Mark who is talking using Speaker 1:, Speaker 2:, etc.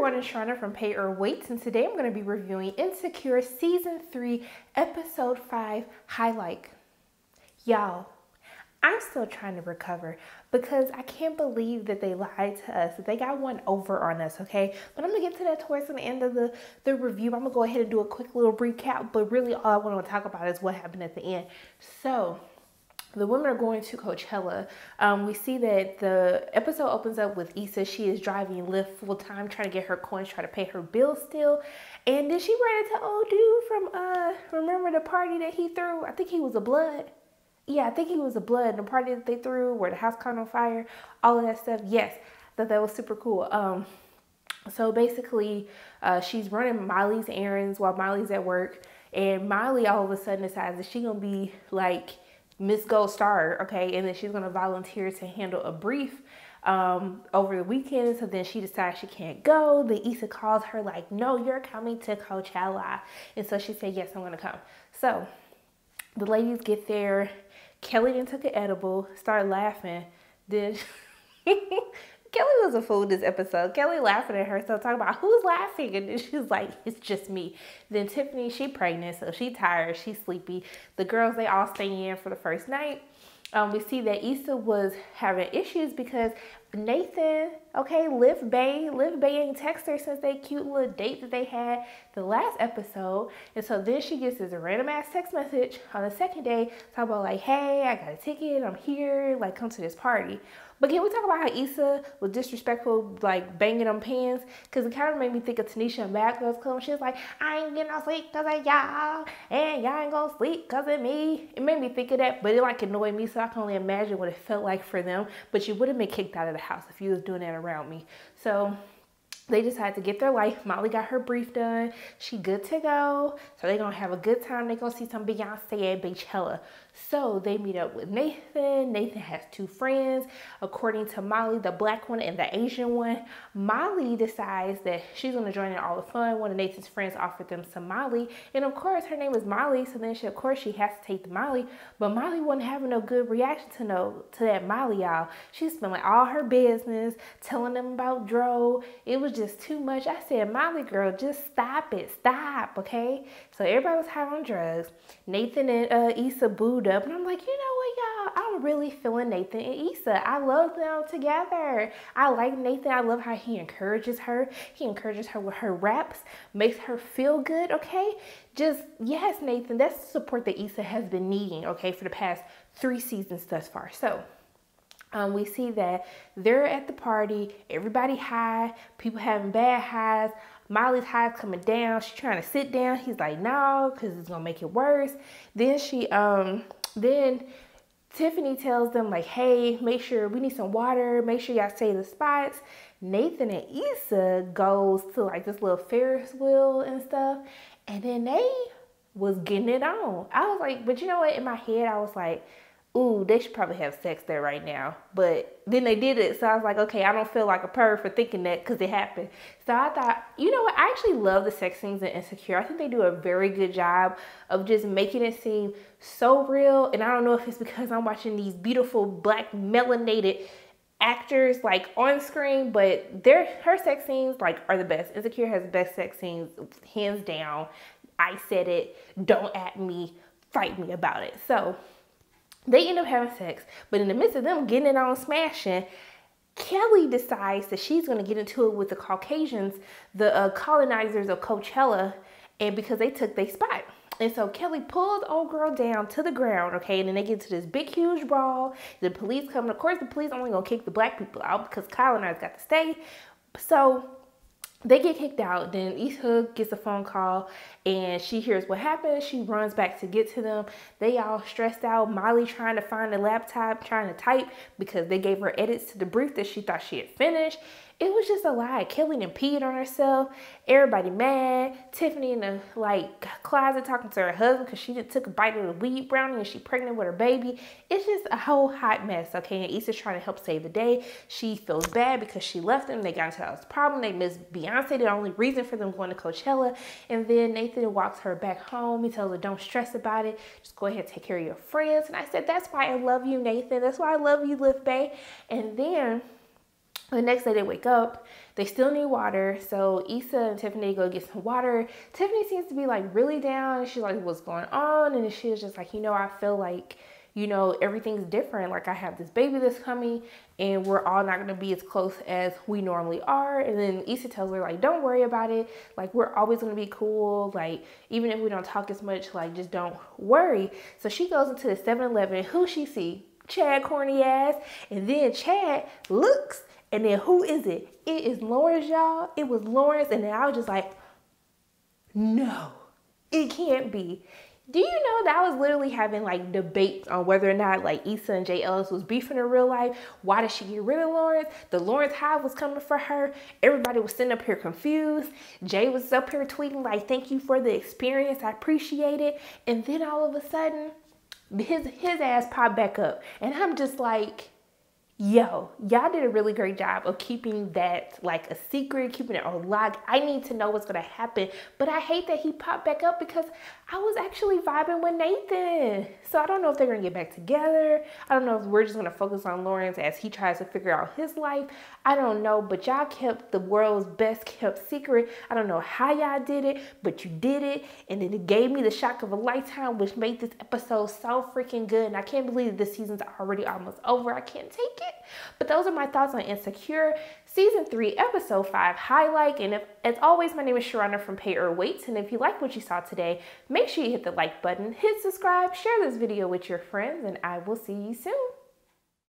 Speaker 1: everyone, it's Shauna from Pay or Wait, and today I'm going to be reviewing Insecure Season 3, Episode 5, Highlight. Y'all, I'm still trying to recover because I can't believe that they lied to us, that they got one over on us, okay? But I'm going to get to that towards the end of the review. I'm going to go ahead and do a quick little recap, but really all I want to talk about is what happened at the end. So, the women are going to Coachella. We see that the episode opens up with Issa. She is driving Lyft full time, trying to get her coins, trying to pay her bills still. And then she ran into old dude from, remember the party that he threw? I think he was a blood. Yeah, I think he was a blood. The party that they threw where the house caught on fire, all of that stuff. Yes, that was super cool. So basically, she's running Miley's errands while Miley's at work. And Miley all of a sudden decides that she's going to be like Miss Gold Star, okay, and then she's gonna volunteer to handle a brief over the weekend. So then she decides she can't go. Then Issa calls her like, no, you're coming to Coachella. And so she said, yes, I'm gonna come. So the ladies get there. Kelly then took an edible, started laughing. Then Kelly was a fool this episode. Kelly laughing at herself, talking about who's laughing, and then she's like, it's just me. Then Tiffany, she pregnant, so she tired, she's sleepy. The girls, they all stay in for the first night. We see that Issa was having issues because Nathan, okay, Liv Bay ain't text her since that cute little date that they had the last episode. And so then she gets this random ass text message on the second day talking about like, hey, I got a ticket, I'm here, like come to this party. But can we talk about how Issa was disrespectful, like banging on pans? Because it kind of made me think of Tanisha and Bad Girls Club. She was like, I ain't getting no sleep because of y'all, and y'all ain't gonna sleep because of me. It made me think of that, but it like annoyed me, so I can only imagine what it felt like for them. But you would have been kicked out of the house if you was doing that around me. So they decided to get their life. Molly got her brief done. She good to go. So they're going to have a good time. They're going to see some Beyonce at Coachella. So they meet up with Nathan. Nathan has two friends. According to Molly, the black one and the Asian one, Molly decides that she's going to join in all the fun. One of Nathan's friends offered them some Molly. And of course, her name is Molly. So then of course, she has to take the Molly. But Molly wasn't having no good reaction to that Molly, y'all. She's spilling all her business, telling them about Dro. It was just too much. I said, Molly girl, just stop it. Stop, okay? So everybody was high on drugs. Nathan and Issa booed up. And I'm like, you know what, y'all? I'm really feeling Nathan and Issa. I love them together. I like Nathan. I love how he encourages her. He encourages her with her raps, makes her feel good, okay? Just, yes, Nathan, that's the support that Issa has been needing, okay, for the past 3 seasons thus far. So we see that they're at the party, everybody high, people having bad highs. Molly's high coming down. She's trying to sit down. He's like, no, because it's gonna make it worse. Then then Tiffany tells them like, hey, make sure we need some water. Make sure y'all stay in the spots. Nathan and Issa goes to like this little Ferris wheel and stuff. And then they was getting it on. I was like, but you know what? In my head, I was like, ooh, they should probably have sex there right now. But then they did it. So I was like, okay, I don't feel like a perv for thinking that because it happened. So I thought, you know what? I actually love the sex scenes in Insecure. I think they do a very good job of just making it seem so real. And I don't know if it's because I'm watching these beautiful black melanated actors like on screen, but her sex scenes like are the best. Insecure has the best sex scenes, hands down. I said it. Don't at me. Fight me about it. So they end up having sex, but in the midst of them getting it on smashing, Kelly decides that she's going to get into it with the Caucasians, the colonizers of Coachella, and because they took their spot. And so Kelly pulls old girl down to the ground, okay, and then they get to this big, huge brawl. The police come, and of course the police only going to kick the black people out because colonizers got to stay. So they get kicked out. Then Issa gets a phone call and she hears what happened. She runs back to get to them. They all stressed out. Molly trying to find a laptop, trying to type because they gave her edits to the brief that she thought she had finished. It was just a lie. Kelly done peed on herself. Everybody mad. Tiffany in the closet talking to her husband because she just took a bite of the weed brownie and she pregnant with her baby. It's just a whole hot mess, okay? And Issa's trying to help save the day. She feels bad because she left them. They got into that problem. They missed Beyonce, the only reason for them going to Coachella. And then Nathan walks her back home. He tells her, don't stress about it. Just go ahead and take care of your friends. And I said, that's why I love you, Nathan. That's why I love you, Liv Bay. And then The next day they wake up, they still need water. So Issa and Tiffany go get some water. Tiffany seems to be like really down. She's like, what's going on? And she was just like, I feel like, everything's different. Like I have this baby that's coming and we're all not gonna be as close as we normally are. And then Issa tells her like, don't worry about it. Like we're always gonna be cool. Like even if we don't talk as much, like just don't worry. So she goes into the 7-Eleven. Who she see? Chad corny ass. And then Chad looks. And then who is it? It is Lawrence, y'all. It was Lawrence. And then I was just like, no, it can't be. Do you know that I was literally having like debates on whether or not like Issa and Jay Ellis was beefing in real life? Why did she get rid of Lawrence? The Lawrence hive was coming for her. Everybody was sitting up here confused. Jay was up here tweeting like, thank you for the experience. I appreciate it. And then all of a sudden, his ass popped back up. And I'm just like, yo, y'all did a really great job of keeping that like a secret, keeping it on lock. I need to know what's gonna happen, but I hate that he popped back up because I was actually vibing with Nathan. So I don't know if they're gonna get back together. I don't know if we're just gonna focus on Lawrence as he tries to figure out his life. I don't know, but y'all kept the world's best kept secret. I don't know how y'all did it, but you did it. And then it gave me the shock of a lifetime, which made this episode so freaking good. And I can't believe this season's already almost over. I can't take it. But those are my thoughts on Insecure Season 3, Episode 5 highlight. And as always, my name is Sharona from Pay or Waits. And if you like what you saw today, make sure you hit the like button, hit subscribe, share this video with your friends, and I will see you soon.